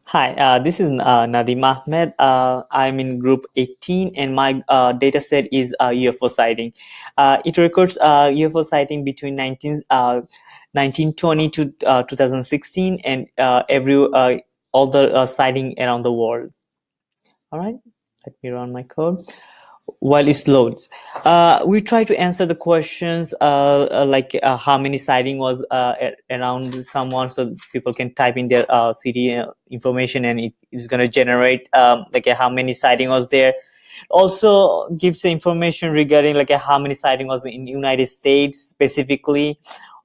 Hi, this is Nadim Ahmed. I'm in group 18 and my data set is UFO sighting. It records UFO sighting between 1920 to 2016 and all the sighting around the world. All right, let me run my code while it loads. We try to answer the questions like how many sighting was around someone, so people can type in their city information, and it is going to generate how many sighting was there. Also gives the information regarding how many sighting was in United States specifically.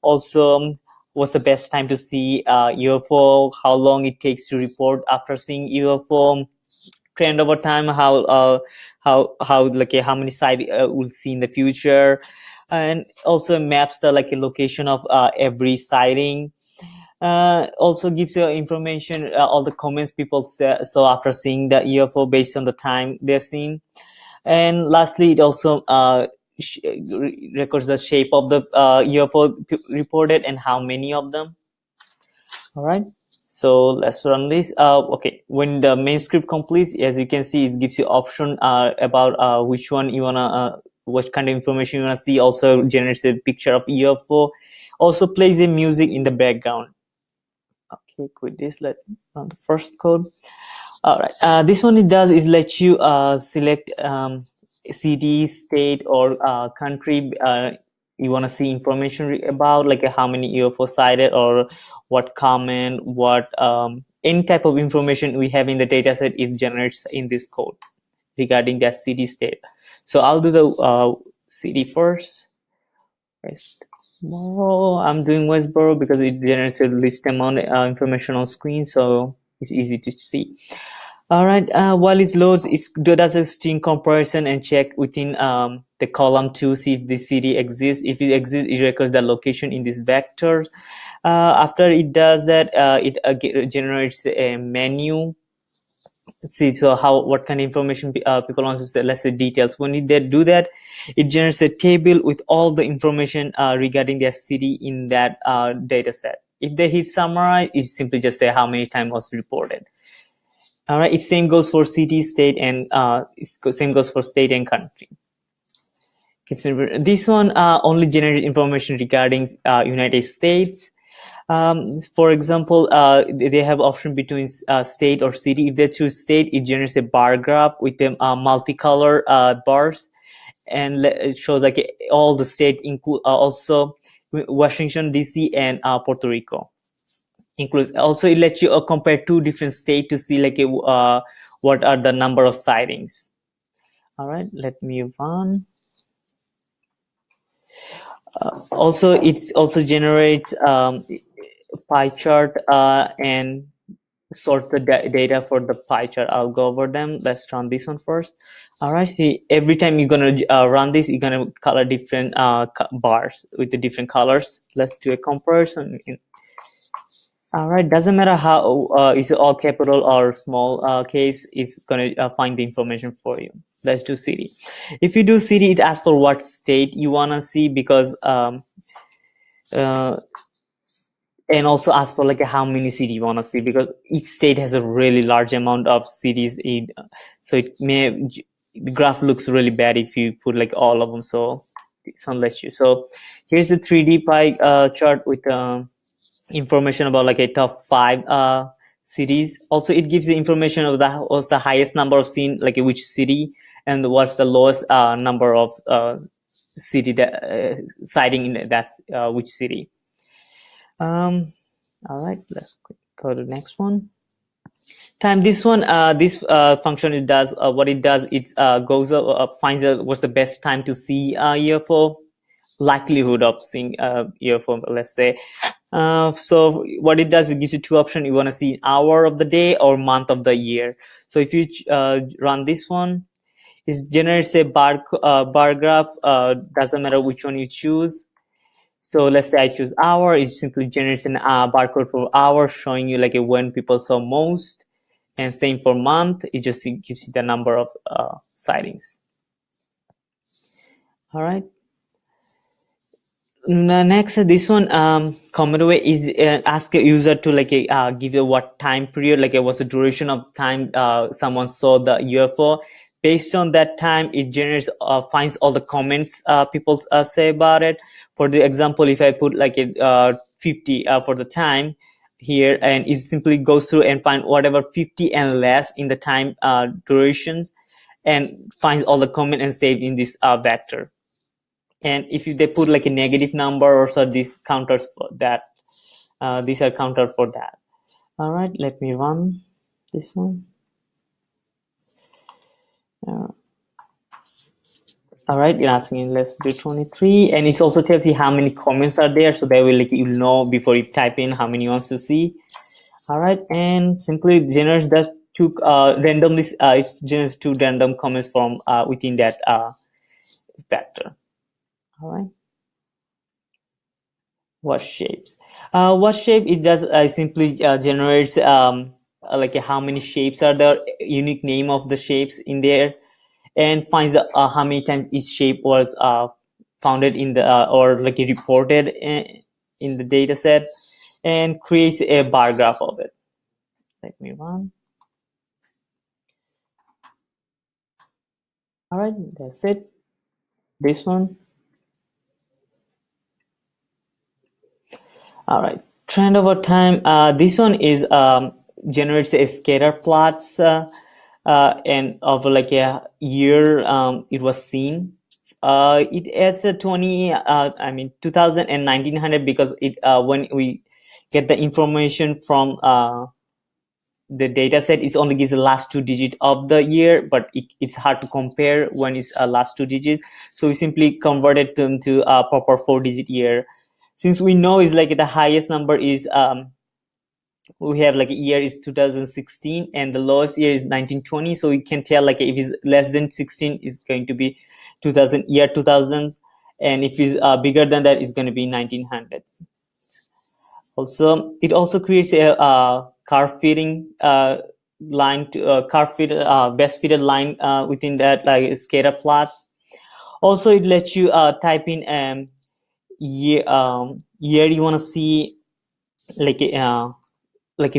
Also, what's the best time to see UFO? How long it takes to report after seeing UFO? Trend over time, how how many site we'll see in the future, and also maps the a location of every sighting. Also gives you information, all the comments people say so after seeing the UFO based on the time they're seeing. And lastly, it also records the shape of the UFO reported and how many of them. All right, so let's run this. Okay, when the main script completes, as you can see, it gives you option about which one you wanna, what kind of information you wanna see. Also generates a picture of UFO. Also plays the music in the background. Okay, quit this. Let's run the first code. All right, this one it does is let you select city, state, or country you want to see information about, like how many UFO sighted, or what comment, what any type of information we have in the data set, it generates in this code regarding that city, state. So I'll do the city first. Westboro. I'm doing Westboro because it generates a least amount of information on screen, so it's easy to see. All right, while it loads, it does a string comparison and check within the column to see if the city exists. If it exists, it records the location in these vectors. After it does that, it generates a menu. Let's see, so what kind of information people want to say, let's say details. When they do that, it generates a table with all the information regarding their city in that data set. If they hit summarize, it simply just say how many times was reported. All right, it same goes for city, state, and same goes for state and country. This one only generates information regarding United States. For example, they have option between state or city. If they choose state, it generates a bar graph with them multicolor bars, and it shows like all the state include also Washington DC and Puerto Rico. Includes also, it lets you compare two different states to see what are the number of sightings. All right, let me move on. Also, it's also generates pie chart and sort the data for the pie chart. I'll go over them. Let's run this one first. All right, see, every time you're gonna run this, you're gonna color different bars with the different colors. Let's do a comparison. All right, doesn't matter how is it all capital or small case, it's gonna find the information for you. Let's do city. If you do city, it asks for what state you wanna see, because uh, and also ask for how many city you wanna see, because each state has a really large amount of cities. So it may, the graph looks really bad if you put all of them. So this one lets you. So here's the 3D pie chart with information about a top 5 cities. Also, it gives you information of what's the highest number of seen, which city, and what's the lowest number of city that sighting in that which city. All right, let's go to the next one. This one, this function, it does what it does. It goes up, finds out what's the best time to see UFO, likelihood of seeing UFO, let's say. So what it does, it gives you two options. You want to see hour of the day or month of the year. So if you run this one, it generates a bar graph. Doesn't matter which one you choose. So let's say I choose hour. It simply generates an barcode for hour, showing you when people saw most. And same for month. It just gives you the number of sightings. All right. Next, this one common way is ask a user to give you what time period, what's the duration of time someone saw the UFO. Based on that time, it generates finds all the comments people say about it. For the example, if I put 50 for the time here, and it simply goes through and find whatever 50 and less in the time durations, and finds all the comment and saved in this vector. And if they put like a negative number or so, these counters for that, these are counter for that. All right, let me run this one. All right, you're asking, let's do 23, and it also tells you how many comments are there, so that will you'll know before you type in how many you want to see. All right, and simply generates that two randomly, it generates two random comments from within that vector. All right. What shapes? What shape? It just simply generates how many shapes are there, unique name of the shapes in there, and finds how many times each shape was founded in the or reported in the data set, and creates a bar graph of it. Let me run. All right, that's it. This one. All right, trend over time. This one is generates a scatter plots and of like a year it was seen. It adds a 2000 and 1900 because it when we get the information from the data set, it only gives the last two digits of the year, but it's hard to compare when it's last two digits. So we simply converted them to a proper 4-digit year. Since we know is like the highest number is we have like a year is 2016 and the lowest year is 1920, so we can tell like if it's less than 16 is going to be 2000s, and if it's bigger than that is going to be 1900s. Also, it also creates a curve fitting line to curve fit best fitted line within that like scatter plots. Also, it lets you type in year you want to see, like a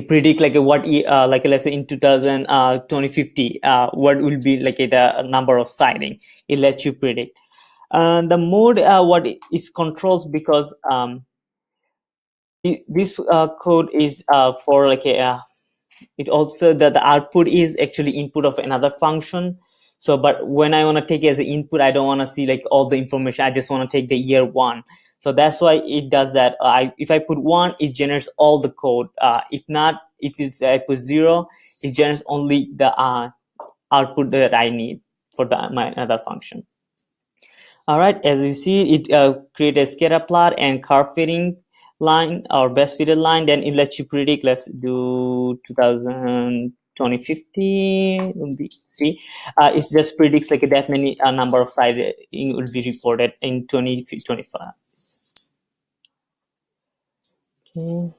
predict like a what let's say in 2050 what will be like the number of sighting. It lets you predict. The mode what is controls, because this code is for like a it also the output is actually input of another function. So but when I want to take it as an input, I don't want to see like all the information, I just want to take the year one. So that's why it does that. If I put one, it generates all the code. If not, if I put zero, it generates only the output that I need for my other function. All right, as you see, it create a scatter plot and curve fitting line or best fitted line. Then it lets you predict. Let's do 2000 2050. See, it just predicts like that many number of sites will be reported in 2025. Okay.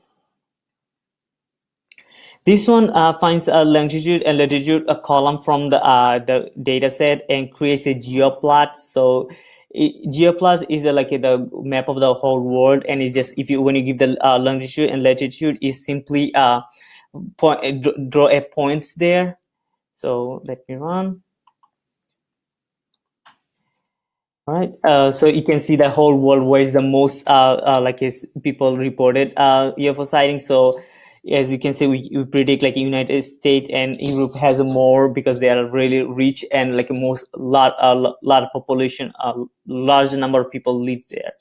This one finds a longitude and latitude a column from the data set and creates a geoplot. So geoplot is the map of the whole world, and it just if you when you give the longitude and latitude, is simply draw a points there. So let me run. All right, so you can see the whole world where is the most people reported UFO sightings. So as you can see, we predict like United States and Europe has more because they are really rich and like most lot of population, large number of people live there.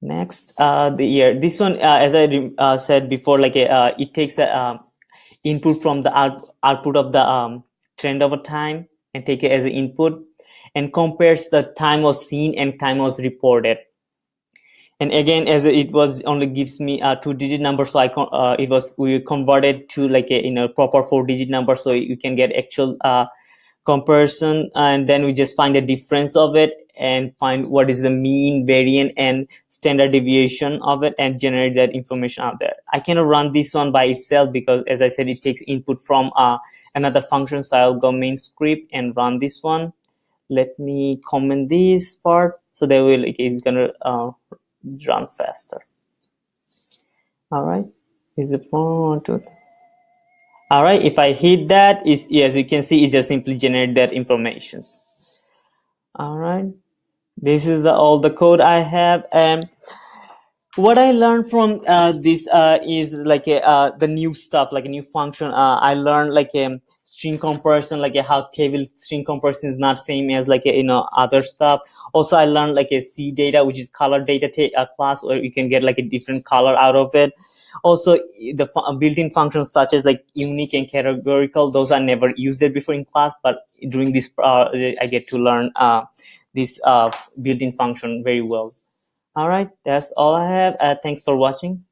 Next, the year. This one, as I said before, it takes a input from the output of the trend over time and take it as an input, and compares the time was seen and time was reported. And again, as it was only gives me a 2-digit number, so we converted to like a proper 4-digit number, so you can get actual comparison, and then we just find the difference of it and find what is the mean, variance, and standard deviation of it, and generate that information out there. I cannot run this one by itself because, as I said, it takes input from another function. So I'll go main script and run this one. Let me comment this part so that will it's gonna run faster. All right, is it one, two? All right, if I hit that, is yes, you can see it just simply generate that informations. All right, this is all the code I have, and what I learned from this is like the new stuff, like a new function. I learned like a string comparison, like how table string comparison is not same as like other stuff. Also, I learned like a C data, which is color data class, where you can get like a different color out of it. Also, the built-in functions such as like unique and categorical, those are never used there before in class, but during this I get to learn this built-in function very well. All right, that's all I have. Thanks for watching.